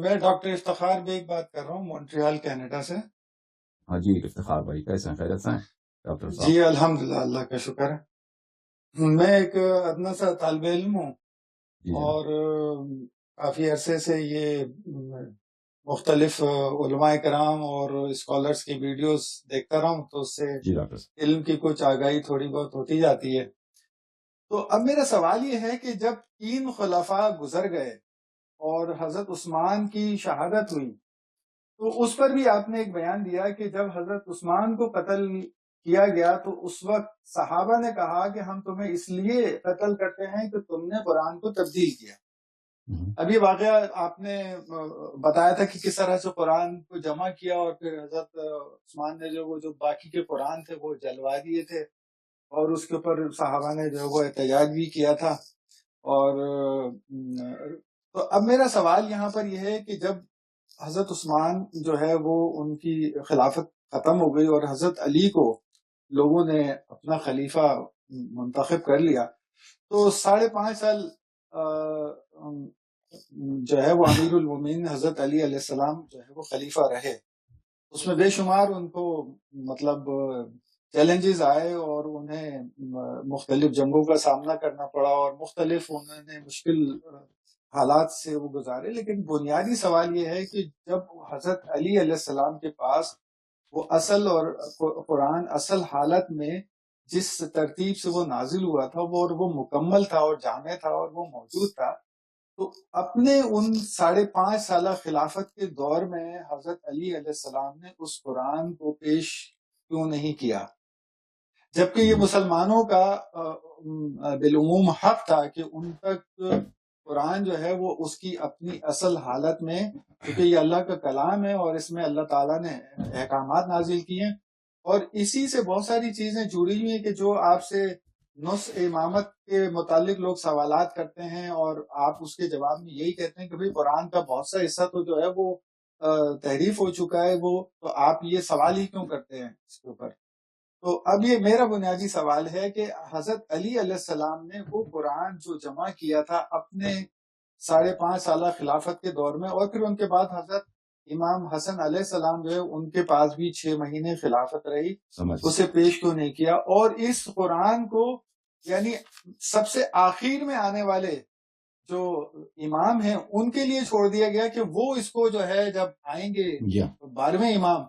میں doctor Iftikhar bag بات کر رہا ہوں مونٹریال کینیڈا سے۔ ہاں جی افتخار بھائی، کیسے ہیں؟ خیریت سے ہیں ڈاکٹر صاحب؟ جی الحمدللہ، اللہ کا شکر ہے۔ میں ایک ادنا سا طالب علم ہوں اور کافی عرصے سے یہ مختلف علماء کرام اور اسکالرس کی ویڈیوز دیکھتا رہا ہوں، تو اس سے جی ڈاکٹر صاحب علم کی کچھ آگاہی تھوڑی بہت ہوتی جاتی ہے۔ تو اب میرا سوال یہ ہے کہ جب 3 خلفاء گزر گئے اور حضرت عثمان کی شہادت ہوئی، تو اس پر بھی آپ نے ایک بیان دیا کہ جب حضرت عثمان کو قتل کیا گیا تو اس وقت صحابہ نے کہا کہ ہم تمہیں اس لیے قتل کرتے ہیں کہ تم نے قرآن کو تبدیل کیا۔ اب یہ واقعہ آپ نے بتایا تھا کہ کس طرح سے قرآن کو جمع کیا اور پھر حضرت عثمان نے جو باقی کے قرآن تھے وہ جلوا دیے تھے، اور اس کے اوپر صحابہ نے جو وہ احتجاج بھی کیا تھا۔ اور تو اب میرا سوال یہاں پر یہ ہے کہ جب حضرت عثمان جو ہے وہ ان کی خلافت ختم ہو گئی اور حضرت علی کو لوگوں نے اپنا خلیفہ منتخب کر لیا، تو 5.5 سال جو ہے وہ امیر المومنین حضرت علی علیہ السلام جو ہے وہ خلیفہ رہے۔ اس میں بے شمار ان کو مطلب چیلنجز آئے اور انہیں مختلف جنگوں کا سامنا کرنا پڑا اور مختلف انہوں نے مشکل حالات سے وہ گزارے، لیکن بنیادی سوال یہ ہے کہ جب حضرت علی علیہ السلام کے پاس وہ اصل اور قرآن اصل حالت میں جس ترتیب سے وہ نازل ہوا تھا وہ مکمل تھا اور جامع تھا اور وہ موجود تھا، تو اپنے ان 5.5 سالہ خلافت کے دور میں حضرت علی علیہ السلام نے اس قرآن کو پیش کیوں نہیں کیا، جبکہ یہ مسلمانوں کا بالعموم حق تھا کہ ان تک قرآن جو ہے وہ اس کی اپنی اصل حالت میں، کیونکہ یہ اللہ کا کلام ہے اور اس میں اللہ تعالیٰ نے احکامات نازل کیے ہیں، اور اسی سے بہت ساری چیزیں جڑی ہوئی ہیں کہ جو آپ سے نص امامت کے متعلق لوگ سوالات کرتے ہیں اور آپ اس کے جواب میں یہی کہتے ہیں کہ بھئی قرآن کا بہت سا حصہ تو جو ہے وہ تحریف ہو چکا ہے، وہ تو آپ یہ سوال ہی کیوں کرتے ہیں اس کے اوپر۔ تو اب یہ میرا بنیادی سوال ہے کہ حضرت علی علیہ السلام نے وہ قرآن جو جمع کیا تھا اپنے 5.5 سالہ خلافت کے دور میں، اور پھر ان کے بعد حضرت امام حسن علیہ السلام جو ہے ان کے پاس بھی 6 مہینے خلافت رہی، اسے پیش کیوں نہیں کیا؟ اور اس قرآن کو یعنی سب سے آخر میں آنے والے جو امام ہیں ان کے لیے چھوڑ دیا گیا کہ وہ اس کو جو ہے جب آئیں گے 12ویں امام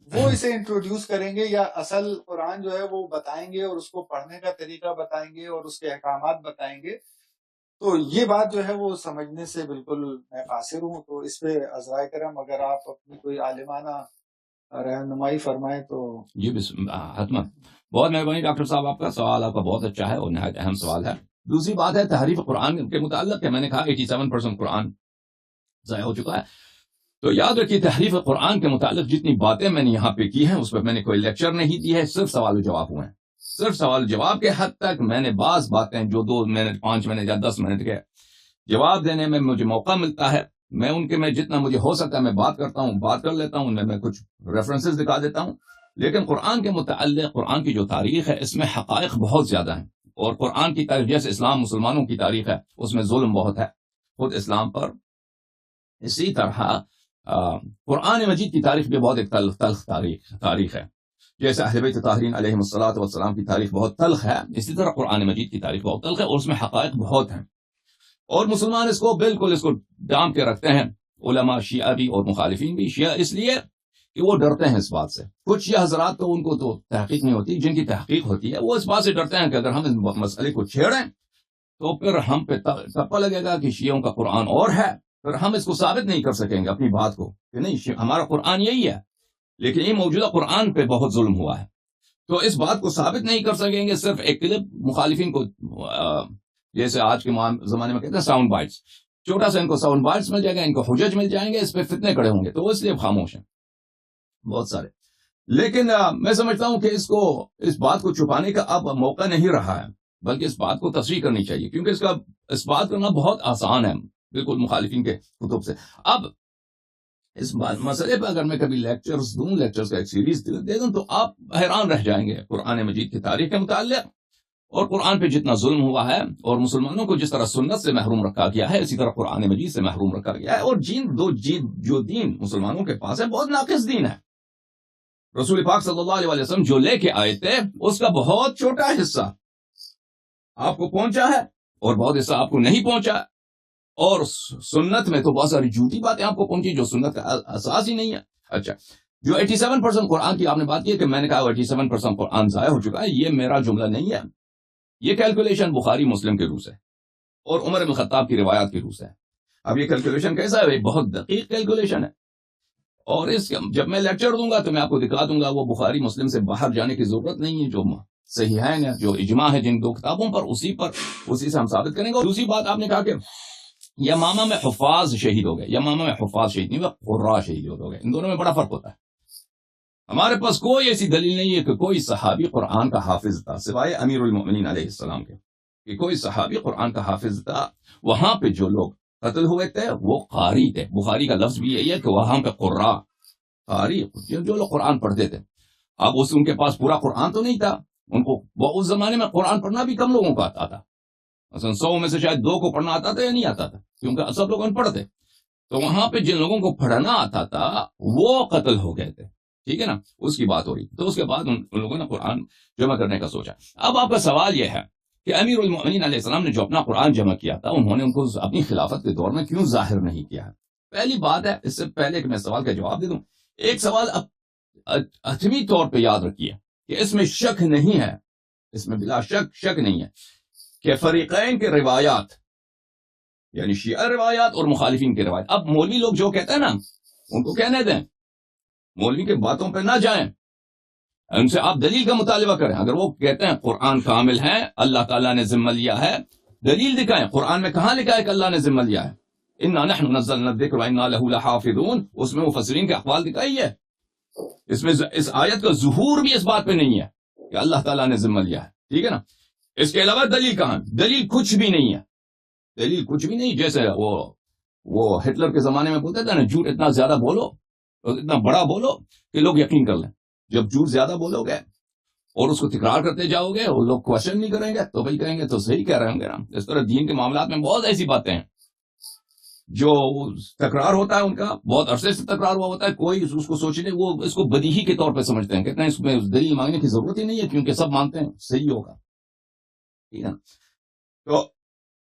وہ اسے انٹروڈیوس کریں گے، یا اصل قرآن جو ہے وہ بتائیں گے اور اس کو پڑھنے کا طریقہ بتائیں گے اور اس کے احکامات بتائیں گے۔ تو یہ بات جو ہے وہ سمجھنے سے بالکل میں قاصر ہوں، تو اس پہ عذرائے کرم اگر آپ اپنی کوئی عالمانہ رہنمائی فرمائیں تو۔ جی حتمن، بہت مہربانی ڈاکٹر صاحب، آپ کا سوال آپ کا بہت اچھا ہے اور نہایت اہم سوال ہے۔ دوسری بات ہے تحریف قرآن کے متعلق کہ میں نے کہا 87% قرآن ضائع ہو چکا ہے، تو یاد رکھیے تحریف قرآن کے متعلق جتنی باتیں میں نے یہاں پہ کی ہیں اس پہ میں نے کوئی لیکچر نہیں دی ہے، صرف سوال و جواب ہوئے ہیں۔ صرف سوال جواب کے حد تک میں نے بعض باتیں جو 2 منٹ 5 منٹ یا 10 منٹ کے جواب دینے میں مجھے موقع ملتا ہے، میں ان کے میں جتنا مجھے ہو سکتا ہے میں بات کرتا ہوں، بات کر لیتا ہوں، ان میں کچھ ریفرنسز دکھا دیتا ہوں، لیکن قرآن کے متعلق قرآن کی جو تاریخ ہے اس میں حقائق بہت زیادہ ہیں، اور قرآن کی تاریخ جیسے اسلام مسلمانوں کی تاریخ ہے اس میں ظلم بہت ہے خود اسلام پر، اسی طرح قرآن مجید کی تاریخ بھی بہت ایک تلخ تاریخ ہے، جیسے اہل بیت طاہرین علیہم الصلوۃ والسلام کی تاریخ بہت تلخ ہے، اسی طرح قرآن مجید کی تاریخ بہت تلخ ہے اور اس میں حقائق بہت ہیں، اور مسلمان اس کو بالکل ڈام کے رکھتے ہیں، علماء شیعہ بھی اور مخالفین بھی۔ شیعہ اس لیے کہ وہ ڈرتے ہیں اس بات سے، کچھ شیعہ حضرات تو ان کو تو تحقیق نہیں ہوتی، جن کی تحقیق ہوتی ہے وہ اس بات سے ڈرتے ہیں کہ اگر ہم اس مسئلے کو چھیڑیں تو پھر ہم پہ تپا لگے گا کہ شیعوں کا قرآن اور ہے، پھر ہم اس کو ثابت نہیں کر سکیں گے اپنی بات کو کہ نہیں ہمارا قرآن یہی ہے، لیکن یہ موجودہ قرآن پہ بہت ظلم ہوا ہے، تو اس بات کو ثابت نہیں کر سکیں گے۔ صرف ایک کلپ مخالفین کو جیسے آج کے زمانے میں کہتے ہیں ساؤنڈ بائٹس، چھوٹا سا ان کو ساؤنڈ بائٹس مل جائے گا، ان کو حجج مل جائیں گے، اس پہ فتنے کھڑے ہوں گے، تو وہ اس لیے خاموش ہیں بہت سارے۔ لیکن میں سمجھتا ہوں کہ اس بات کو چھپانے کا اب موقع نہیں رہا ہے، بلکہ اس بات کو تصریح کرنی چاہیے، کیونکہ اس بات کرنا بہت آسان ہے بالکل مخالفین کے کتب سے۔ اب اس مسئلے پہ اگر میں کبھی لیکچرز کا ایک سیریز دے دوں تو آپ حیران رہ جائیں گے قرآن مجید کی تاریخ کے متعلق، اور قرآن پہ جتنا ظلم ہوا ہے اور مسلمانوں کو جس طرح سنت سے محروم رکھا گیا ہے اسی طرح قرآن مجید سے محروم رکھا گیا ہے. اور جو دین مسلمانوں کے پاس ہے بہت ناقص دین ہے. رسول پاک صلی اللہ علیہ وسلم جو لے کے آئے تھے اس کا بہت چھوٹا حصہ آپ کو پہنچا ہے اور بہت حصہ آپ کو نہیں پہنچا. اور سنت میں تو بہت ساری جھوٹی باتیں آپ کو پہنچی جو سنت کا اساس ہی نہیں ہے. اچھا، جو 87% قرآن کی آپ نے بات کی کہ میں نے کہا 87% قرآن ضائع ہو چکا ہے، یہ میرا جملہ نہیں ہے. یہ کیلکولیشن بخاری مسلم کے روح سے اور عمر بن خطاب کی روایات کے روح سے ہے. اب یہ کیلکولیشن کیسا ہے؟ بہت دقیق کیلکولیشن ہے. اور جب میں لیکچر دوں گا تو میں آپ کو دکھا دوں گا وہ بخاری مسلم سے باہر جانے کی ضرورت نہیں ہے. جو صحیحین ہے، جو اجماع ہے جن دو کتابوں پر، اسی سے ہم ثابت کریں گے. دوسری بات آپ نے کہا کہ یمامہ میں حفاظ شہید ہو گئے. یمامہ میں حفاظ شہید نہیں ہوئے، قراء شہید ہو گئے. ان دونوں میں بڑا فرق ہوتا ہے. ہمارے پاس کوئی ایسی دلیل نہیں ہے کہ کوئی صحابی قرآن کا حافظ تھا سوائے امیر المؤمنین علیہ السلام کے، کہ کوئی صحابی قرآن کا حافظ تھا. وہاں پہ جو لوگ قتل ہوئے تھے وہ قاری تھے. بخاری کا لفظ بھی یہی ہے کہ وہاں پہ قراء، قاری جو لوگ قرآن پڑھتے تھے. اب ان کے پاس پورا قرآن تو نہیں تھا. ان کو اس زمانے میں قرآن پڑھنا بھی کم لوگوں کو آتا تھا. مثلا 100 میں سے شاید 2 کو پڑھنا آتا تھا یا نہیں آتا تھا، کیونکہ سب لوگ ان پڑھ تھے. تو وہاں پہ جن لوگوں کو پڑھنا آتا تھا وہ قتل ہو گئے تھے. ٹھیک ہے نا، اس کی بات ہو رہی. تو اس کے بعد ان لوگوں نے قرآن جمع کرنے کا سوچا. اب آپ کا سوال یہ ہے کہ امیر المؤمنین علیہ السلام نے جو اپنا قرآن جمع کیا تھا انہوں نے ان کو اپنی خلافت کے دور میں کیوں ظاہر نہیں کیا ہے؟ پہلی بات ہے، اس سے پہلے کہ میں سوال کا جواب دے دوں، ایک سوال حتمی طور پہ یاد رکھیے کہ اس میں شک نہیں ہے، اس میں بلا شک نہیں ہے کہ فریقین کے روایات، یعنی شیعہ روایات اور مخالفین کے روایات. اب مولوی لوگ جو کہتے ہیں نا ان کو کہنے دیں، مولوی کے باتوں پہ نہ جائیں، ان سے آپ دلیل کا مطالبہ کریں. اگر وہ کہتے ہیں قرآن کامل ہے، اللہ تعالیٰ نے ذمہ لیا ہے، دلیل دکھائیں. قرآن میں کہاں لکھا ہے کہ اللہ نے ذمہ لیا ہے؟ انا نحن نزلنا الذکر وانا لہ لحافظون. اس میں مفسرین کے اقوال دکھائی ہے. اس میں اس آیت کا ظہور بھی اس بات پہ نہیں ہے کہ اللہ تعالیٰ نے ذمہ لیا ہے. ٹھیک ہے نا. اس کے علاوہ دلیل کہاں؟ دلیل کچھ بھی نہیں ہے. دلیل کچھ بھی نہیں. جیسے وہ ہٹلر کے زمانے میں بولتے تھے نا، جھوٹ اتنا زیادہ بولو، اتنا بڑا بولو کہ لوگ یقین کر لیں. جب جھوٹ زیادہ بولو گے اور اس کو تکرار کرتے جاؤ گے اور لوگ کوشچن نہیں کریں گے تو بھائی کہیں گے تو صحیح کہہ رہے ہوں گے نا. اس طرح دین کے معاملات میں بہت ایسی باتیں ہیں جو تکرار ہوتا ہے، ان کا بہت عرصے سے تکرار ہوا ہوتا ہے. کوئی اس کو سوچنے، وہ اس کو بدیہی کے طور پہ سمجھتے ہیں، کہتے ہیں اس میں دلیل مانگنے کی ضرورت ہی نہیں ہے کیونکہ سب مانتے ہیں صحیح ہوگا. ٹھیک ہے نا. تو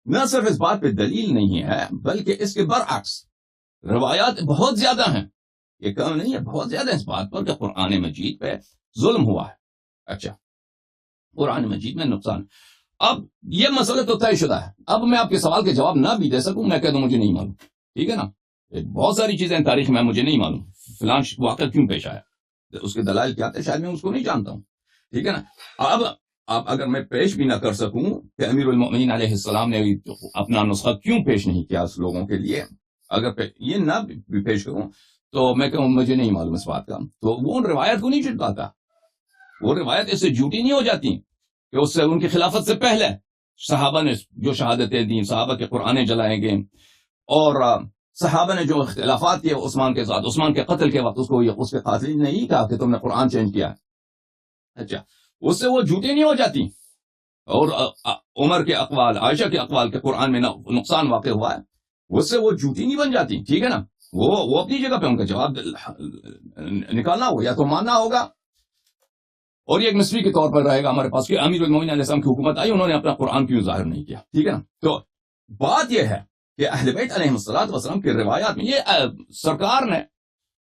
نہ صرف اس بات پہ دلیل نہیں ہے بلکہ اس کے برعکس روایات بہت زیادہ ہیں. یہ کم نہیں ہے، بہت زیادہ اس بات پر کہ قرآن مجید پہ ظلم ہوا ہے. اچھا، قرآن مجید میں نقصان. اب یہ مسئلہ تو طے شدہ ہے. اب میں آپ کے سوال کے جواب نہ بھی دے سکوں، میں کہہ دوں مجھے نہیں معلوم. ٹھیک ہے نا. بہت ساری چیزیں تاریخ میں مجھے نہیں معلوم، فلان واقعہ کیوں پیش آیا، اس کے دلائل کیا تھے، شاید میں اس کو نہیں جانتا ہوں. ٹھیک ہے نا. اب اگر میں پیش بھی نہ کر سکوں کہ امیر المؤمنین علیہ السلام نے اپنا نسخہ کیوں پیش نہیں کیا اس لوگوں کے لیے، اگر یہ نہ بھی پیش کروں تو میں کہوں مجھے نہیں معلوم اس بات کا، تو وہ ان روایت کو نہیں چھٹاتا. وہ روایت اس سے جھوٹی نہیں ہو جاتی کہ اس سے ان کی خلافت سے پہلے صحابہ نے جو شہادتیں دیں، صحابہ کے قرآن جلائے گئے، اور صحابہ نے جو اختلافات کیے عثمان کے ساتھ، عثمان کے قتل کے وقت اس کے قاتل نے نہیں کہا کہ تم نے قرآن چینج کیا. اچھا، اس سے وہ جھوٹی نہیں ہو جاتی. اور عمر کے اقوال، عائشہ کے اقوال کے قرآن میں نقصان واقع ہوا ہے، اس سے وہ جھوٹی نہیں بن جاتی. ٹھیک ہے نا. وہ اپنی جگہ پہ ان کا جواب نکالنا ہوگا یا تو ماننا ہوگا، اور یہ ایک نسبی کے طور پر رہے گا ہمارے پاس کہ امیر المؤمنین علیہ السلام کی حکومت آئی، انہوں نے اپنا قرآن کیوں ظاہر نہیں کیا. ٹھیک ہے نا. تو بات یہ ہے کہ اہل بیت علیہ الصلوۃ والسلام کی روایات میں یہ سرکار نے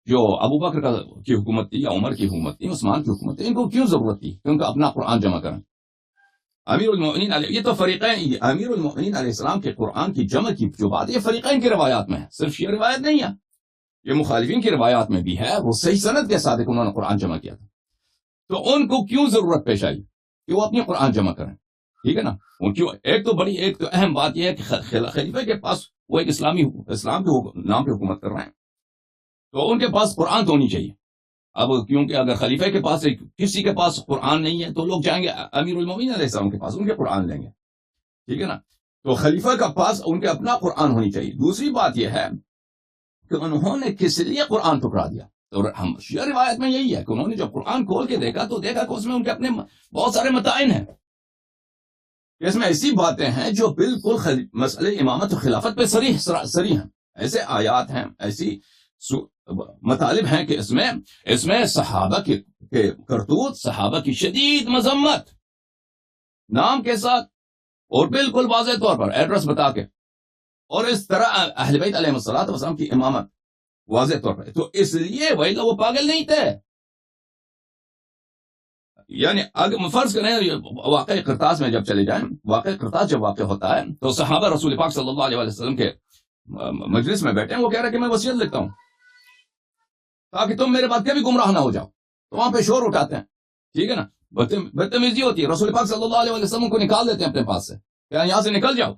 جو ابو بکر کی حکومت تھی یا عمر کی حکومت تھی، عثمان کی حکومت تھی، ان کو کیوں ضرورت تھی کہ ان کا اپنا قرآن جمع کریں؟ امیر المؤمنین علیہ، یہ تو فریقین، امیر المؤمنین علیہ السلام کے قرآن کی جمع کی جو بات ہے یہ فریقین کی روایات میں ہے، صرف یہ روایت نہیں ہے، یہ مخالفین کی روایات میں بھی ہے. وہ صحیح سند کے ساتھ انہوں نے قرآن جمع کیا تھا. تو ان کو کیوں ضرورت پیش آئی کہ وہ اپنی قرآن جمع کریں؟ ٹھیک ہے نا. ایک تو اہم بات یہ ہے کہ خلیفہ کے پاس وہ ایک اسلام کے نام پہ حکومت کر رہے ہیں، تو ان کے پاس قرآن تو ہونی چاہیے. اب کیونکہ اگر خلیفہ کے پاس کسی کے پاس قرآن نہیں ہے تو لوگ جائیں گے امیر المؤمنین علیہ السلام کے پاس، ان کے قرآن لیں گے. ٹھیک ہے نا. تو خلیفہ کا پاس ان کے اپنا قرآن ہونی چاہیے. دوسری بات یہ ہے کہ انہوں نے کس لیے قرآن ٹکرا دیا. اور ہم شیعہ روایت میں یہی ہے کہ انہوں نے جب قرآن کھول کے دیکھا تو دیکھا کہ اس میں ان کے اپنے بہت سارے متائن ہیں. اس میں ایسی باتیں ہیں جو بالکل مسئلے امامت و خلافت پہ صریح ہیں. ایسے آیات ہیں، ایسی مطالب ہیں کہ اس میں صحابہ کے کرتوت، صحابہ کی شدید مذمت نام کے ساتھ اور بالکل واضح طور پر ایڈریس بتا کے، اور اس طرح اہل بیت علیہ الصلوۃ والسلام کی امامت واضح طور پر. تو اس لیے وہ پاگل نہیں تھے. یعنی اگر فرض کریں واقع کرتاس میں جب چلے جائیں، واقع کرتاس جب واقع ہوتا ہے تو صحابہ رسول پاک صلی اللہ علیہ وسلم کے مجلس میں بیٹھے ہیں، وہ کہہ رہے کہ میں وصیت لکھتا ہوں تاکہ تم میرے بعد کبھی گمراہ نہ ہو جاؤ. تو وہاں پہ شور اٹھاتے ہیں، ٹھیک ہے نا، بدتمیزی ہوتی ہے. رسول پاک صلی اللہ علیہ وسلم کو نکال دیتے ہیں اپنے پاس سے، کہ یہاں سے نکل جاؤ.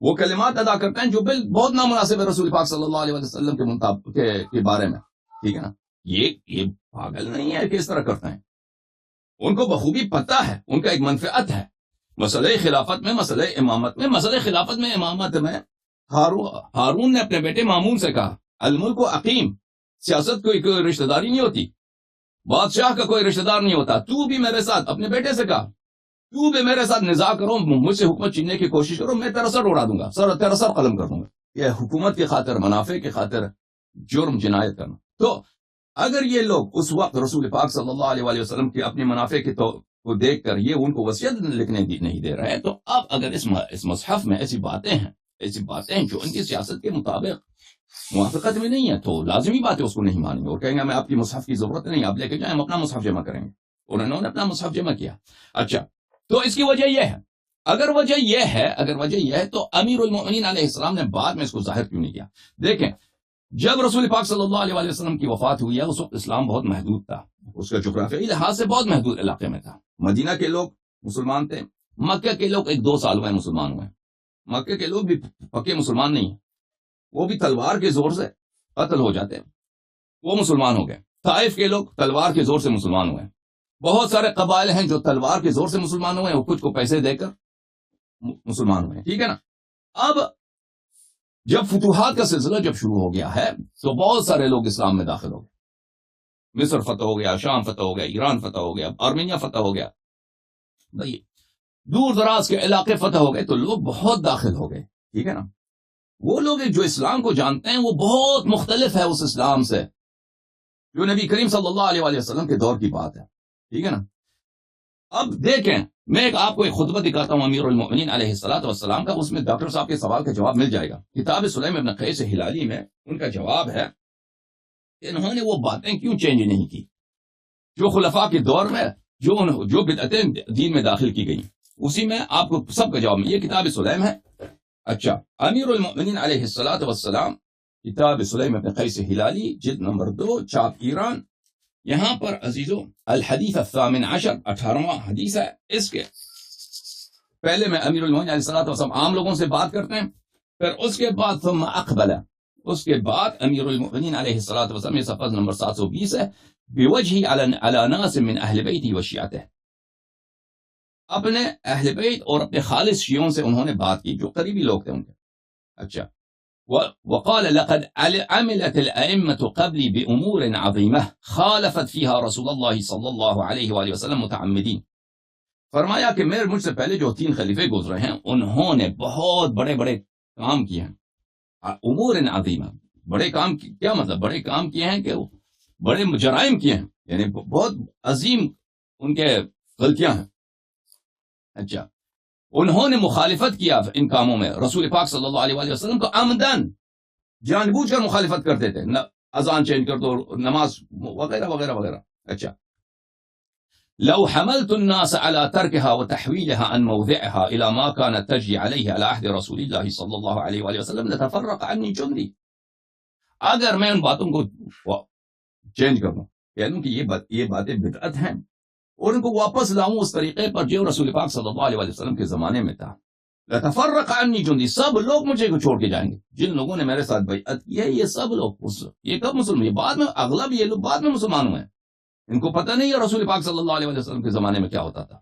وہ کلمات ادا کرتے ہیں جو بہت نامناسب ہے رسول پاک صلی اللہ علیہ وسلم کے بارے میں، ٹھیک ہے نا. یہ پاگل نہیں ہے کہ اس طرح کرتے ہیں. ان کو بخوبی پتہ ہے، ان کا ایک منفعت ہے مسئلہ خلافت میں، مسئلہ امامت میں. مسئلہ خلافت میں، امامت میں ہارون نے اپنے بیٹے مامون سے کہا الملک عقیم، سیاست کوئی رشتہ داری نہیں ہوتی، بادشاہ کا کوئی رشتہ دار نہیں ہوتا. تو بھی میرے ساتھ، اپنے بیٹے سے کہا، تو بھی میرے ساتھ نزاع کرو، مجھ سے حکومت چھیننے کی کوشش کرو، میں تیرا سر اڑا دوں گا، تیرا سر قلم کر دوں گا. یہ حکومت کی خاطر، منافع کی خاطر جرم جنایت کرنا. تو اگر یہ لوگ اس وقت رسول پاک صلی اللہ علیہ وسلم کی اپنی منافع کی کو دیکھ کر یہ ان کو وصیت لکھنے نہیں دے رہے ہیں، تو اب اگر اس مصحف میں ایسی باتیں ہیں جو ان کی سیاست کے مطابق موافقت میں نہیں ہے، تو لازمی بات ہے اس کو نہیں مانیں گے اور کہیں گے میں آپ کی مصحف کی ضرورت نہیں، آپ لے کے جائیں، ہم اپنا مصحف جمع کریں گے. اور انہوں نے اپنا مصحف جمع کیا. اچھا، تو اس کی وجہ یہ ہے. اگر وجہ یہ ہے تو امیر المؤمنین علیہ السلام نے بعد میں اس کو ظاہر کیوں نہیں کیا؟ دیکھیں، جب رسول پاک صلی اللہ علیہ وسلم کی وفات ہوئی ہے، اس وقت اسلام بہت محدود تھا، اس کا جغرافیائی لحاظ سے بہت محدود علاقے میں تھا. مدینہ کے لوگ مسلمان تھے، مکہ کے لوگ 1-2 سال میں مسلمان ہوئے. مکہ کے لوگ بھی پکے مسلمان نہیں ہیں، وہ بھی تلوار کے زور سے قتل ہو جاتے ہیں، وہ مسلمان ہو گئے. طائف کے لوگ تلوار کے زور سے مسلمان ہوئے. بہت سارے قبائل ہیں جو تلوار کے زور سے مسلمان ہوئے، وہ کچھ کو پیسے دے کر مسلمان ہوئے، ٹھیک ہے نا. اب جب فتوحات کا سلسلہ جب شروع ہو گیا ہے تو بہت سارے لوگ اسلام میں داخل ہو گئے. مصر فتح ہو گیا، شام فتح ہو گیا، ایران فتح ہو گیا، آرمینیا فتح ہو گیا، بھائی دور دراز کے علاقے فتح ہو گئے، تو لوگ بہت داخل ہو گئے، ٹھیک ہے نا. وہ لوگ جو اسلام کو جانتے ہیں وہ بہت مختلف ہے اس اسلام سے جو نبی کریم صلی اللہ علیہ وسلم کے دور کی بات ہے، ٹھیک ہے نا. اب دیکھیں، میں آپ کو ایک خطبہ دکھاتا ہوں امیر المؤمنین علیہ الصلوۃ والسلام کا، اس میں ڈاکٹر صاحب کے سوال کا جواب مل جائے گا. کتاب سلیم ابن قیس ہلالی میں ان کا جواب ہے کہ انہوں نے وہ باتیں کیوں چینج نہیں کی جو خلفاء کے دور میں جو بدعتیں دین میں داخل کی گئیں. اسی میں آپ کو سب کا جواب میں، یہ کتاب سلیم ہے. اچھا، امیر المؤمنین علیہ الصلوۃ والسلام، کتاب سلیم ابن قیس ہلالی، جلد نمبر 2، چھاپ ایران. یہاں پر عزیزو الحدیث الثامن عشر، 18واں حدیث ہے. اس کے پہلے میں امیر المؤمنین علیہ الصلوۃ والسلام عام لوگوں سے بات کرتے ہیں، پھر اس کے بعد ثم اقبل، اس کے بعد امیر المؤمنین علیہ الصلوۃ والسلام، یہ صفحہ نمبر 720 ہے، بوجہی علی ناس من اہل بیتہ و شیعتہ، اپنے اہل بیت اور اپنے خالص شیعوں سے انہوں نے بات کی جو قریبی لوگ تھے ان کے. اچھا، وقال لقد عملت الأئمة قبلي بأمور عظيمة خالفت فيها رسول الله صلى الله عليه وآله وسلم متعمدين. فرمایا کہ مجھ سے پہلے جو 3 خلیفے گزرے ہیں انہوں نے بہت بڑے بڑے کام کیے ہیں. امور عظیمہ، بڑے کام کیا مطلب؟ بڑے کام کیے ہیں کہ بڑے جرائم کیے ہیں، یعنی بہت عظیم ان کے غلطیاں ہیں. اچھا، انہوں نے مخالفت کیا ان کاموں میں رسول پاک صلی اللہ علیہ وسلم کو عمدن، جان بوجھ کر مخالفت کرتے تھے، اذان چینج کر دو، نماز وغیرہ وغیرہ وغیرہ. اچھا، لو حملت الناس على تركها وتحويلها عن موضعها الى ما كانت تجري عليه على عهد رسول الله صلى الله عليه وآله وسلم لتفرق عني جندي. اگر میں ان باتوں کو چینج کر دوں، کہہ دوں کہ یہ باتیں بدعت ہیں اور ان کو واپس لاؤں اس طریقے پر جو رسول پاک صلی اللہ علیہ وسلم کے زمانے میں تھا، لتفرق عني جندی، سب لوگ مجھے کو چھوڑ کے جائیں گے. جن لوگوں نے میرے ساتھ بیعت کی ہے یہ سب لوگ، یہ کب مسلمان؟ یہ بعد میں، اغلب یہ لوگ بعد میں مسلمان ہوئے ہیں. ان کو پتہ نہیں ہے رسول پاک صلی اللہ علیہ وسلم کے زمانے میں کیا ہوتا تھا.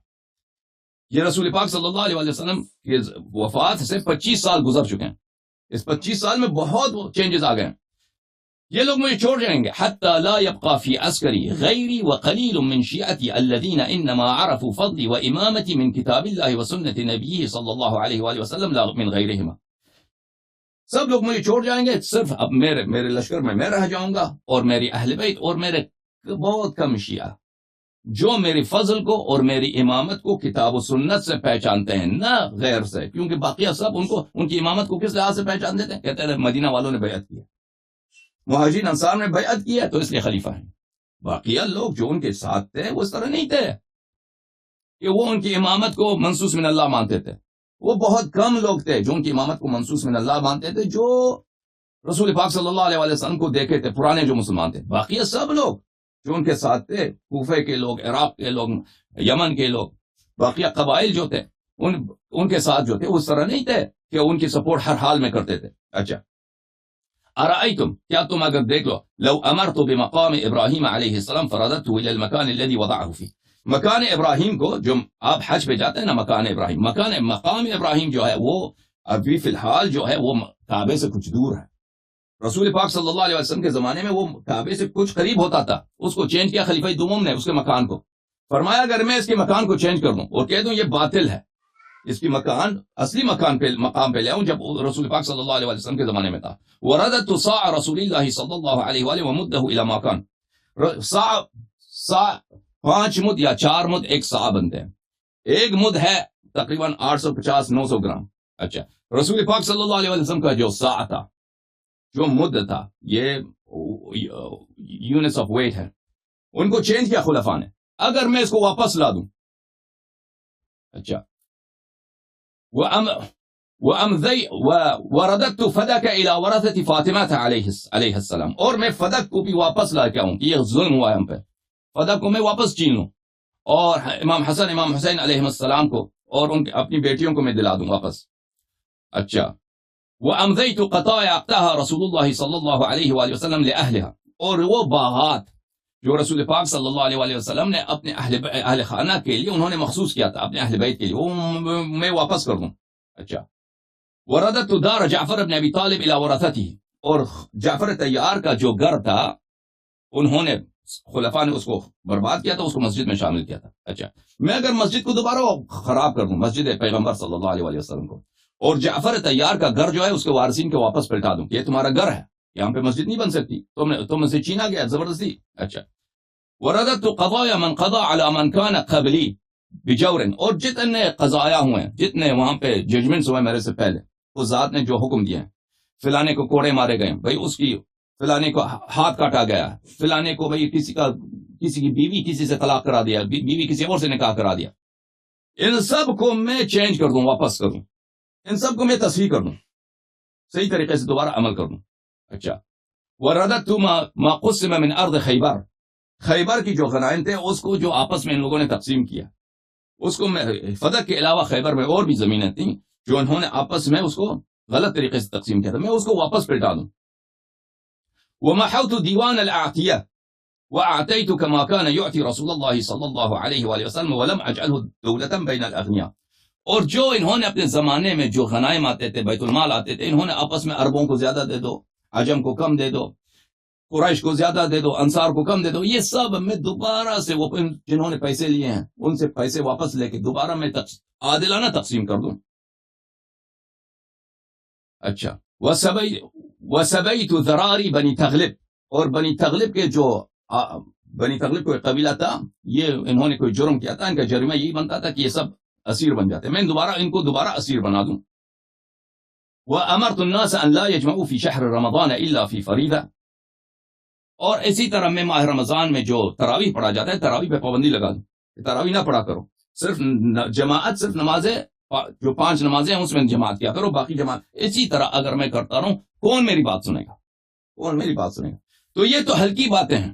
یہ رسول پاک صلی اللہ علیہ وسلم کی وفات سے 25 سال گزر چکے ہیں. اس 25 سال میں بہت چینجز آ گئے ہیں. یہ لوگ مجھے چھوڑ جائیں گے. حتی لا يبقى في عسكري غيري وقليل من شيعتي الذين انما عرفوا فضلي وامامتي من كتاب الله وسنة نبيه صلی اللہ علیہ وآلہ وسلم لا من غيرهما. سب لوگ مجھے چھوڑ جائیں گے, صرف اب میرے لشکر میں میں رہ جاؤں گا, اور میری اہل بیت اور میرے بہت کم شیعہ جو میری فضل کو اور میری امامت کو کتاب و سنت سے پہچانتے ہیں, نہ غیر سے. کیونکہ باقیہ سب ان کی امامت کو کس لحاظ سے پہچان دیتے ہیں؟ کہتے ہیں مدینہ والوں نے بیعت کیا, مہاجرین انصار نے بیعت کیا تو اس لیے خلیفہ ہیں. باقیہ لوگ جو ان کے ساتھ تھے وہ اس طرح نہیں تھے کہ وہ ان کی امامت کو منصوص من اللہ مانتے تھے. وہ بہت کم لوگ تھے جو ان کی امامت کو منصوص من اللہ مانتے تھے, جو رسول پاک صلی اللہ علیہ وسلم کو دیکھے تھے, پرانے جو مسلمان تھے. باقیہ سب لوگ جو ان کے ساتھ تھے, کوفے کے لوگ, عراق کے لوگ, یمن کے لوگ, باقیہ قبائل جو تھے ان کے ساتھ جو تھے اس طرح نہیں تھے کہ ان کی سپورٹ ہر حال میں کرتے تھے. اچھا, ارائیتم, کیا تم اگر دیکھ لو, لو امرت بمقام ابراہیم علیہ السلام فرددته الى المکان الذي وضعه فيه. مکان ابراہیم کو, جو آپ حج پہ جاتے ہیں نا, مقام ابراہیم جو ہے وہ ابھی فی الحال جو ہے وہ کعبے سے کچھ دور ہے. رسول پاک صلی اللہ علیہ وسلم کے زمانے میں وہ کعبے سے کچھ قریب ہوتا تھا, اس کو چینج کیا خلیفہ دوم نے, اس کے مکان کو. فرمایا اگر میں اس کے مکان کو چینج کر دوں اور کہہ دوں یہ باطل ہے, اس کی مکان اصلی مقام پہ لے آؤں جب رسول پاک صلی اللہ علیہ وسلم کے زمانے میں تھا. وردت صاع رسول اللہ صلی اللہ علیہ وآلہ ومدہ الى مکان. صاع 5 مد یا 4 مد ایک صاع بنتے ہیں. ایک مد ہے تقریباً 850-900 گرام. اچھا, رسول پاک صلی اللہ علیہ وسلم کا جو صاع تھا, جو مد تھا, یہ یونٹس آف ویٹ ہے, ان کو چینج کیا خلفاء نے. اگر میں اس کو واپس لا دوں, اچھا, ورددت فدک الى ورثة فاطمہ علیہ السلام, اور میں فدک کو بھی واپس لا کے آؤں کہ یہ ظلم ہوا ہے ہم پہ, فدک کو میں واپس چھین لوں, اور امام حسن امام حسین علیہ السلام کو اور ان اپنی بیٹیوں کو میں دلا دوں واپس. اچھا, وَأَمْذَيْتُ قَطَايَا أَقْتَاهَا رسول اللہ صلی اللہ علیہ وآلہ وسلم لأہلها, اور وہ باغات جو رسول پاک صلی اللہ علیہ وآلہ وسلم نے اپنے اہل خانہ کے لیے انہوں نے مخصوص کیا تھا, اپنے اہل بیت کے لیے, وہ میں واپس کر دوں. اچھا, ورددت دار جعفر بن ابی طالب الى ورثته, اور جعفر طیار کا جو گھر تھا انہوں نے, خلفاء نے اس کو برباد کیا تھا, اس کو مسجد میں شامل کیا تھا. اچھا, میں اگر مسجد کو دوبارہ خراب کر دوں, مسجد پیغمبر صلی اللہ علیہ وآلہ وسلم کو, اور جعفر طیار کا گھر جو ہے اس کے وارثین کو واپس پلٹا دوں کہ یہ تمہارا گھر ہے, یہاں پہ مسجد نہیں بن سکتی, تم سے چھینا گیا زبردستی. اچھا, ورددت قضایا من قضا على من كان قبلی بجور, اور جتنے قضایا ہوئے ہیں, جتنے وہاں پہ ججمنٹس ہوئے میرے سے پہلے, اس ذات نے جو حکم دیے ہیں, فلانے کو کوڑے مارے گئے بھائی, اس کی فلانے کو ہاتھ کاٹا گیا, فلانے کو بھائی کسی کی بیوی کسی سے طلاق کرا دیا, بیوی کسی اور سے نکاح کرا دیا, ان سب کو میں چینج کر دوں, واپس کر دوں, ان سب کو میں تصحیح کر دوں, صحیح طریقے سے دوبارہ عمل کر دوں. اچھا, ورددت ما قسم من ارض خیبر, خیبر کی جو غنائم تھے اس کو جو آپس میں ان لوگوں نے تقسیم کیا, اس کو میں, فدق کے علاوہ خیبر میں اور بھی زمینیں تھیں جو انہوں نے آپس میں اس کو غلط طریقے سے تقسیم کیا تھا, میں اس کو واپس پلٹا دوں. ومحوت دیوان الاعطیہ واعطیت كما كان يعطي رسول اللہ صلی اللہ علیہ وآلہ وسلم ولم اجعله دولة بین الاغنیاء, اور جو انہوں نے اپنے زمانے میں جو غنائم آتے تھے, بیت المال آتے تھے, انہوں نے آپس میں عربوں کو زیادہ دے دو, عجم کو کم دے دو, قریش کو زیادہ دے دو, انصار کو کم دے دو, یہ سب میں دوبارہ سے وہ جنہوں نے پیسے لیے ہیں ان سے پیسے واپس لے کے دوبارہ میں عادلانہ تقسیم کر دوں. اچھا, وسبیت ذراری بنی تغلب, اور بنی تغلب کے جو بنی تغلب کو ایک قبیلہ تھا, یہ انہوں نے کوئی جرم کیا تھا, ان کا جرمہ یہی بنتا تھا کہ یہ سب اسیر بن جاتے, میں ان کو دوبارہ اسیر بنا دوں. وامرت الناس ان لا يجمعوا في شهر رمضان الا في فریضہ, اور اسی طرح میں ماہ رمضان میں جو تراویح پڑھا جاتا ہے تراویح پہ پابندی لگا دوں, تراویح نہ پڑھا کرو, صرف جماعت, صرف نمازیں جو 5 نمازیں ہیں اس میں جماعت کیا کرو, باقی جماعت. اسی طرح اگر میں کرتا رہوں کون میری بات سنے گا, کون میری بات سنے گا. تو یہ تو ہلکی باتیں ہیں,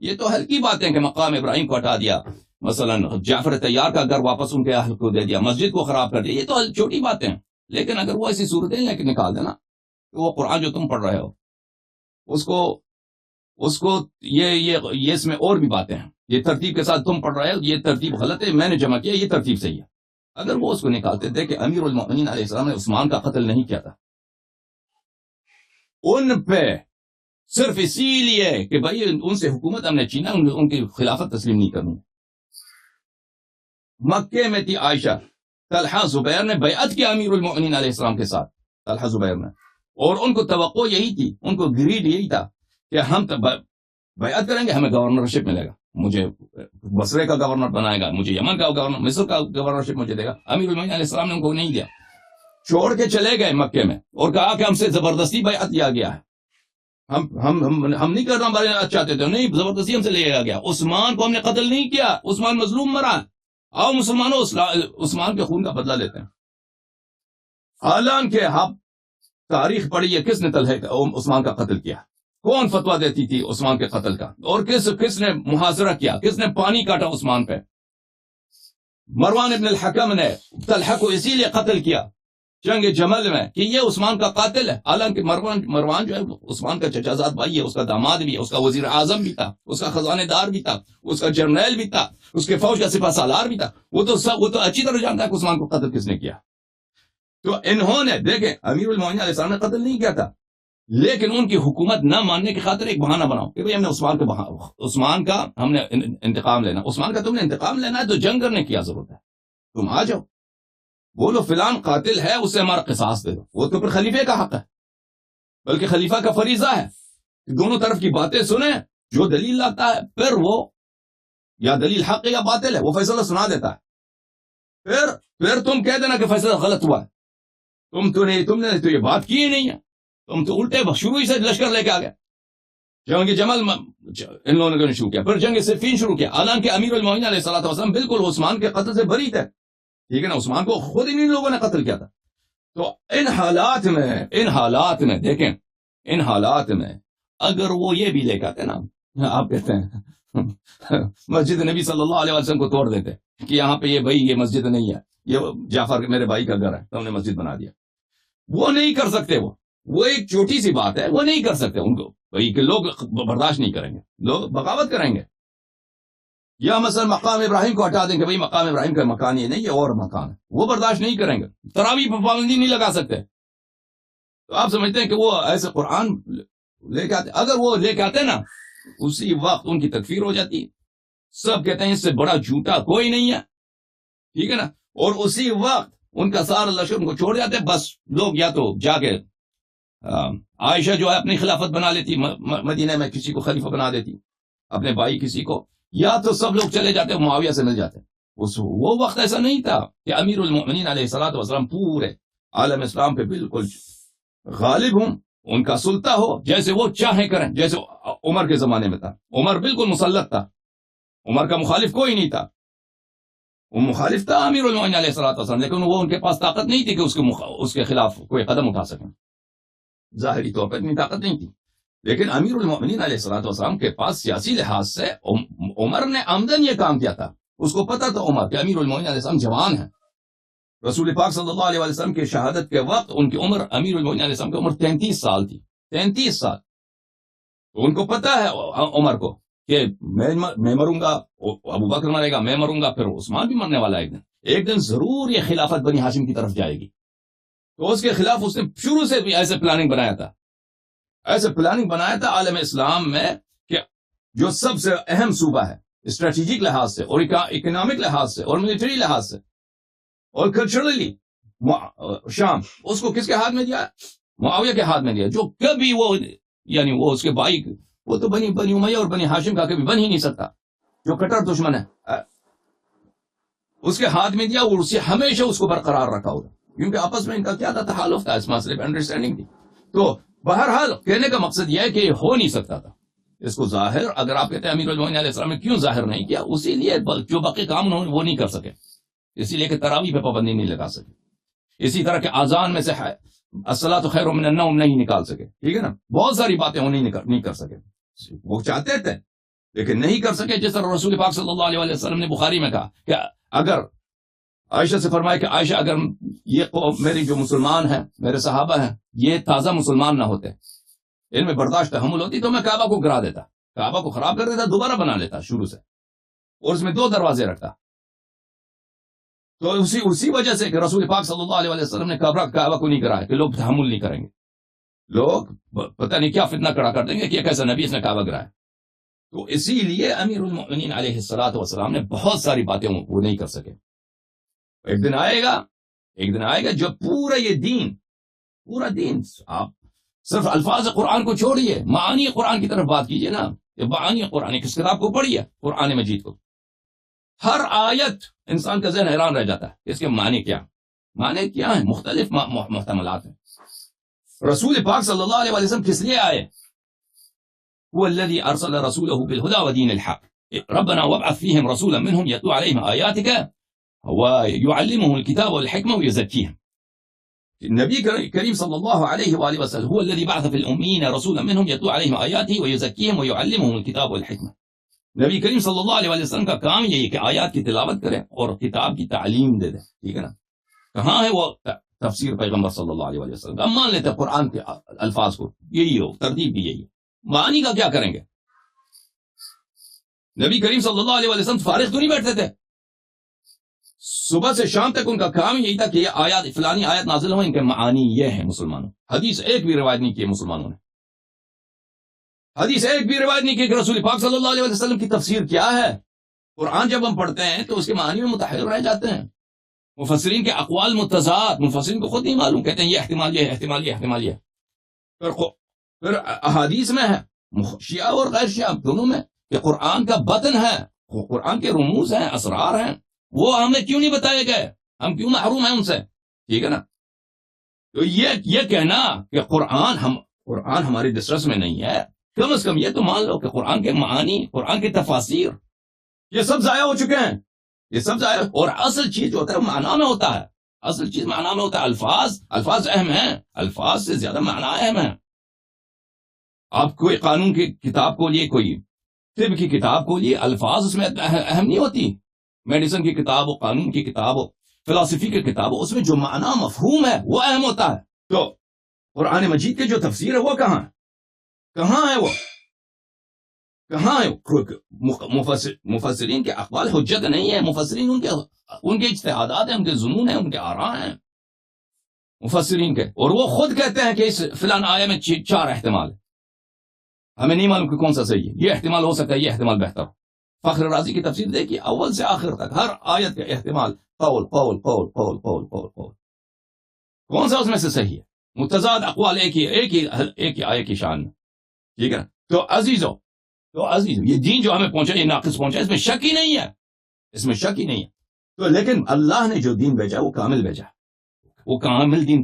یہ تو ہلکی باتیں کہ مقام ابراہیم کو ہٹا دیا, مثلا جعفر طیار کا گھر واپس ان کے اہل کو دے دیا, مسجد کو خراب کر دیا, یہ تو چھوٹی باتیں ہیں. لیکن اگر وہ ایسی صورتیں لے کے نکال دینا تو وہ قرآن جو تم پڑھ رہے ہو اس کو یہ اس میں اور بھی باتیں ہیں, یہ ترتیب کے ساتھ تم پڑھ رہے ہو, یہ ترتیب غلط ہے, میں نے جمع کیا, یہ ترتیب صحیح ہے. اگر وہ اس کو نکالتے تھے کہ امیر المؤمنین علیہ السلام نے عثمان کا قتل نہیں کیا تھا, ان پہ صرف اسی لیے کہ بھائی ان سے حکومت ہم نے چھینا، ان کی خلافت تسلیم نہیں کرنی۔ مکے میں تھی عائشہ، طلحہ زبیر نے بیعت کیا امیر المؤمنین علیہ السلام کے ساتھ، طلحہ زبیر نے، اور ان کو توقع یہی تھی، ان کو گریڈ یہی تھا کہ ہم بیعت کریں گے، ہمیں گورنرشپ ملے گا، مجھے بصرے کا گورنر بنائے گا، مجھے یمن کا گورنر، مصر کا گورنرشپ مجھے دے گا۔ امیر المؤمنین علیہ السلام نے ان کو نہیں دیا، چھوڑ کے چلے گئے مکے میں اور کہا کہ ہم سے زبردستی بیعت لیا گیا ہے، ہم نہیں کرنا چاہتے تھے، نہیں، زبردستی ہم سے لیا گیا۔ عثمان کو ہم نے قتل نہیں کیا، عثمان مظلوم مرا، آؤ مسلمانوں عثمان کے خون کا بدلہ لیتے ہیں۔ حالانکہ آپ تاریخ پڑھی ہے، کس نے عثمان کا قتل کیا، کون فتویٰ دیتی تھی عثمان کے قتل کا، اور کس نے محاصرہ کیا، کس نے پانی کاٹا عثمان پہ؟ مروان ابن الحکم نے طلحہ کو اسی لیے قتل کیا جنگ جمل میں کہ یہ عثمان کا قاتل ہے، حالانکہ مروان جو ہے عثمان کا چچا زاد بھائی ہے، اس کا داماد بھی ہے، اس کا وزیر اعظم بھی تھا، اس کا خزانہ دار بھی تھا، اس کا جرنیل بھی تھا، اس کے فوج کا سپہ سالار بھی تھا، وہ تو اچھی طرح جانتا ہے کہ عثمان کو قتل کس نے کیا۔ تو انہوں نے دیکھیں امیر المؤمنین علیہ السلام نے قتل نہیں کیا تھا، لیکن ان کی حکومت نہ ماننے کی خاطر ایک بہانہ بناؤ کہ ہم نے عثمان کا ہم نے انتقام لینا، عثمان کا تم نے انتقام لینا ہے تو جنگ کرنے کی کیا ضرورت ہے، تم آ جاؤ، بولو فلان قاتل ہے، اس سے ہمارا قصاص دے دو، وہ تو پھر خلیفے کا حق ہے، بلکہ خلیفہ کا فریضہ ہے کہ دونوں طرف کی باتیں سنیں، جو دلیل لاتا ہے پھر وہ یا دلیل حق ہے یا باطل ہے وہ فیصلہ سنا دیتا ہے، پھر تم کہہ دینا کہ فیصلہ غلط ہوا ہے، تم نے تو یہ بات کی ہی نہیں ہے، تم تو الٹے شروع ہی سے لشکر لے کے آ گئے۔ جنگ جمل ان لوگوں نے شروع کیا، پھر جنگ صفین شروع کیا، حالانکہ امیر المؤمنین علیہ الصلوۃ والسلام بالکل عثمان کے قتل سے بری تھے، ٹھیک ہے نا، عثمان کو خود انہی لوگوں نے قتل کیا تھا۔ تو ان حالات میں دیکھیں، ان حالات میں اگر وہ یہ بھی لے کے آتے نا، آپ کہتے ہیں مسجد نبی صلی اللہ علیہ وسلم کو توڑ دیتے کہ یہاں پہ یہ مسجد نہیں ہے، یہ جعفر میرے بھائی کا گھر ہے، تو ہم نے مسجد بنا دیا، وہ نہیں کر سکتے، وہ ایک چھوٹی سی بات ہے، وہ نہیں کر سکتے ان کو، بھائی کہ لوگ برداشت نہیں کریں گے، لوگ بغاوت کریں گے، یا مثلا مقام ابراہیم کو ہٹا دیں کہ بھئی مقام ابراہیم کا مکان یہ نہیں، یہ اور مکان ہے، وہ برداشت نہیں کریں گے، تراویح پر پابندی نہیں لگا سکتے۔ تو آپ سمجھتے ہیں کہ وہ ایسے قرآن لے کے آتے، اگر وہ لے کے آتے نا اسی وقت ان کی تکفیر ہو جاتی، سب کہتے ہیں اس سے بڑا جھوٹا کوئی نہیں ہے، ٹھیک ہے نا، اور اسی وقت ان کا سارا لشکر ان کو چھوڑ جاتے، بس لوگ یا تو جا کے عائشہ جو ہے اپنی خلافت بنا لیتی، مدینہ میں کسی کو خلیفہ بنا دیتی، اپنے بھائی کسی کو، یا تو سب لوگ چلے جاتے معاویہ سے مل جاتے۔ وہ وقت ایسا نہیں تھا کہ امیر المؤمنین علیہ الصلوۃ والسلام پورے عالم اسلام پہ بالکل غالب ہوں، ان کا سلطہ ہو، جیسے وہ چاہیں کریں، جیسے عمر کے زمانے میں تھا، عمر بالکل مسلط تھا، عمر کا مخالف کوئی نہیں تھا، وہ مخالف تھا امیر المؤمنین علیہ الصلوۃ والسلام، لیکن وہ ان کے پاس طاقت نہیں تھی کہ اس کے خلاف کوئی قدم اٹھا سکیں، ظاہری طور پر اتنی طاقت نہیں تھی، لیکن امیر المؤمنین علیہ الصلوۃ والسلام کے پاس سیاسی لحاظ سے عمر نے آمدن یہ کام کیا تھا، اس کو پتا تھا عمر کہ امیر المؤمنین علیہ السلام جوان ہیں، رسول پاک صلی اللہ علیہ وسلم کی شہادت کے وقت ان کی عمر، امیر المؤمنین علیہ السلام کی عمر 33 سال تھی، 33 سال، تو ان کو پتا ہے عمر کو کہ میں مروں گا، ابو بکر مرے گا، میں مروں گا، پھر عثمان بھی مرنے والا ہے، ایک دن ضرور یہ خلافت بنی ہاشم کی طرف جائے گی، تو اس کے خلاف اس نے شروع سے بھی ایسے پلاننگ بنایا تھا عالم اسلام میں کہ جو سب سے اہم صوبہ ہے اسٹریٹجک لحاظ سے اور اکنامک لحاظ سے اور ملٹری لحاظ سے اور کلچرلی، شام، اس کو کس کے ہاتھ میں دیا؟ معاویہ کے ہاتھ میں دیا، جو کبھی وہ یعنی وہ اس کے بھائی، وہ تو بنی امیہ اور بنی ہاشم کا کبھی بن ہی نہیں سکتا، جو کٹر دشمن ہے، اس کے ہاتھ میں دیا اور اسے ہمیشہ اس کو برقرار رکھا ہوگا، کیونکہ آپس میں ان کا کیا تھا، تحالف تھا، اس مسئلے پہ انڈرسٹینڈنگ تھی۔ تو بہرحال کہنے کا مقصد یہ ہے کہ یہ ہو نہیں سکتا تھا، اس کو ظاہر، اگر آپ کہتے ہیں امیر المؤمنین علیہ السلام نے کیوں ظاہر نہیں کیا، اسی لیے جو باقی کام انہوں نے وہ نہیں کر سکے، اسی لیے کہ تراویح پہ پابندی نہیں لگا سکے، اسی طرح کہ اذان میں سے الصلاۃ خیر من النوم نہیں نکال سکے، ٹھیک ہے نا، بہت ساری باتیں وہ نہیں کر سکے، وہ چاہتے تھے لیکن نہیں کر سکے، جس طرح رسول پاک صلی اللہ علیہ وسلم نے بخاری میں کہا کہ اگر عائشہ سے فرمایا کہ عائشہ اگر یہ قوم میری جو مسلمان ہیں، میرے صحابہ ہیں، یہ تازہ مسلمان نہ ہوتے، ان میں برداشت تحمل ہوتی، تو میں کعبہ کو گرا دیتا، کعبہ کو خراب کر دیتا، دوبارہ بنا لیتا شروع سے، اور اس میں 2 دروازے رکھتا۔ تو اسی وجہ سے کہ رسول پاک صلی اللہ علیہ وسلم نے کعبہ کو نہیں کرایا کہ لوگ تحمل نہیں کریں گے، لوگ پتہ نہیں کیا فتنہ کڑا کر دیں گے کہ یہ کیسا نبی اس نے کعبہ گرایا. تو اسی لیے امیر المؤمنین علیہ الصلوۃ والسلام نے بہت ساری باتیں وہ نہیں کر سکے. ایک دن آئے گا جب پورا دین آپ صرف الفاظ قرآن کو چھوڑیے، معانی قرآن کی طرف بات کیجئے نا. معانی قرآن کس کتاب کو پڑھیے؟ قرآن مجید کو. ہر آیت انسان کا ذہن حیران رہ جاتا ہے اس کے معنی کیا ہیں. مختلف محتملات ہیں. رسول پاک صلی اللہ علیہ وسلم کس لیے آئے؟ هو الذي ارسل رسوله بالهدى ودين الحق ربنا وابعث فيهم رسولا منهم يتلو عليهم آياتك ويعلمهم الكتاب والحكمة ويزكيهم. النبي كريم صلى الله عليه وآله وسلم هو الذي بعث في الأميين رسولا منهم يتلو عليهم آياته ويزكيهم ويعلمهم الكتاب والحكمة. نبی کریم صلی اللہ علیہ وسلم کا کام یہی ہے کہ آیات کی تلاوت کرے اور کتاب کی تعلیم دے دے. ٹھیک ہے نا. کہاں ہے وہ تفسیر پیغمبر صلی اللہ علیہ وسلم؟ ہم مان لیتے ہیں قرآن کے الفاظ کو، یہی ہو ترتیب بھی یہی ہے. معنی کا کیا کریں گے؟ نبی کریم صلی اللہ علیہ وسلم فارغ تو نہیں بیٹھتے تھے. صبح سے شام تک ان کا کام یہی تھا کہ یہ آیات فلانی آیت نازل ہو، ان کے معانی یہ ہیں. مسلمانوں حدیث ایک بھی روایت نہیں کی مسلمانوں نے. حدیث ایک بھی روایت نہیں کی کہ رسول پاک صلی اللہ علیہ وسلم کی تفسیر کیا ہے. قرآن جب ہم پڑھتے ہیں تو اس کے معنی میں متحیر رہ جاتے ہیں. مفسرین کے اقوال متضاد، مفسرین کو خود نہیں معلوم، کہتے ہیں یہ احتمال یہ ہے، احتمال یہ، احتمال یہ. پھر احادیث میں ہے شیعہ اور غیر شیعہ دونوں میں کہ قرآن کا بطن ہے، قرآن کے رموز ہیں، اسرار ہیں، وہ ہمیں کیوں نہیں بتائے گئے؟ ہم کیوں محروم ہیں ان سے؟ ٹھیک ہے نا. تو یہ کہنا کہ قرآن ہماری دسترس میں نہیں ہے، کم از کم یہ تو مان لو کہ قرآن کے معانی، قرآن کی تفاسیر یہ سب ضائع ہو چکے ہیں. یہ سب ضائع. اور اصل چیز جو ہوتا ہے معنی میں ہوتا ہے. اصل چیز معنی میں ہوتا ہے. الفاظ اہم ہیں، الفاظ سے زیادہ معنی اہم ہے. آپ کوئی قانون کی کتاب کو لیے، کوئی طب کی کتاب کو لیے، الفاظ اس میں اہم نہیں ہوتی. میڈیسن کی کتاب ہو، قانون کی کتاب ہو، فلسفی کی کتاب ہو، اس میں جو معنی مفہوم ہے وہ اہم ہوتا ہے. تو قرآن مجید کے جو تفسیر ہے وہ کہاں ہے وہ کہاں ہے؟ مفسرین کے اقوال حجت نہیں ہے. مفسرین ان کے اجتہادات ہیں، ان کے ظنون ہیں، ان کے آراء ہیں مفسرین کے. اور وہ خود کہتے ہیں کہ اس فلان آیے میں 4 احتمال ہے، ہمیں نہیں معلوم کہ کون سا صحیح ہے. یہ احتمال ہو سکتا ہے، یہ احتمال بہتر ہو. فخر رازی کی تفسیر دیکھیے، اول سے آخر تک ہر آیت کا احتمال قول قول قول قول قول قول قول. کون سا اس میں سے صحیح ہے؟ متضاد اقوال ایک ہی آیت کی شان میں. ٹھیک ہے. تو عزیزو یہ دین جو ہمیں پہنچا، یہ ناقص پہنچا، اس میں شک ہی نہیں ہے. تو لیکن اللہ نے جو دین بھیجا وہ کامل بھیجا. وہ کامل دین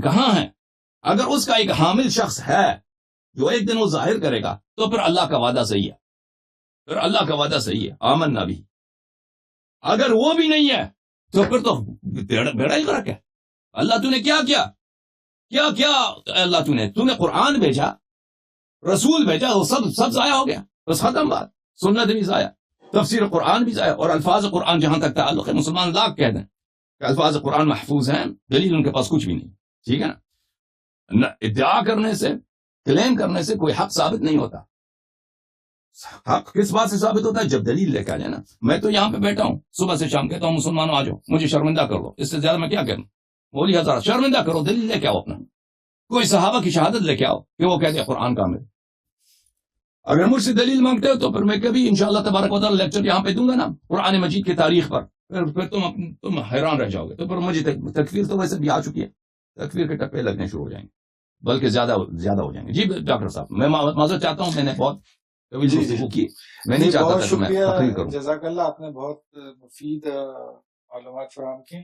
کہاں ہے؟ اگر اس کا ایک حامل شخص ہے جو ایک دن وہ ظاہر کرے گا تو پھر اللہ کا وعدہ صحیح ہے. آمنا بھی. اگر وہ بھی نہیں ہے تو پھر تو بیڑا ہی غرق ہے. اللہ تو نے کیا اللہ تو نے قرآن بھیجا، رسول بھیجا، وہ سب ضائع ہو گیا. بس ختم بات. سنت بھی ضائع، تفسیر قرآن بھی ضائع. اور الفاظ قرآن جہاں تک تعلق ہے، مسلمان لاکھ کہہ دیں کہ الفاظ قرآن محفوظ ہیں، دلیل ان کے پاس کچھ بھی نہیں. ٹھیک ہے نا. ادعا کرنے سے، کلیم کرنے سے کوئی حق ثابت نہیں ہوتا. حق کس بات سے ثابت ہوتا ہے؟ جب دلیل لے کے آ جائے نا. میں تو یہاں پہ بیٹھا ہوں، صبح سے شام کہتا ہوں مسلمانوں آ جاؤ، مجھے شرمندہ کر لو. اس سے زیادہ میں کیا کروں؟ بولی حضرات شرمندہ کرو، دلیل لے کے آؤ اپنا. کوئی صحابہ کی شہادت لے کے آؤ کہ وہ کہتے ہیں قرآن کامل. اگر مجھ سے دلیل مانگتے ہو تو پھر میں کبھی انشاءاللہ تبارک و تعالی لیکچر یہاں پہ دوں گا نا قرآن مجید کی تاریخ پر. پھر تم حیران رہ جاؤ گے. تو پھر مجھے تکفیر تو ویسے بھی آ چکی ہے، تکفیر کے ٹپے لگنے شروع ہو جائیں گے، بلکہ زیادہ ہو جائیں گے. جی ڈاکٹر صاحب، میں معذرت چاہتا ہوں، میں نے بہت گفتگو کی، میں نہیں چاہتا تھا کہ میں تقریر کروں. جزاک اللہ، آپ نے بہت مفید معلومات فراہم کی.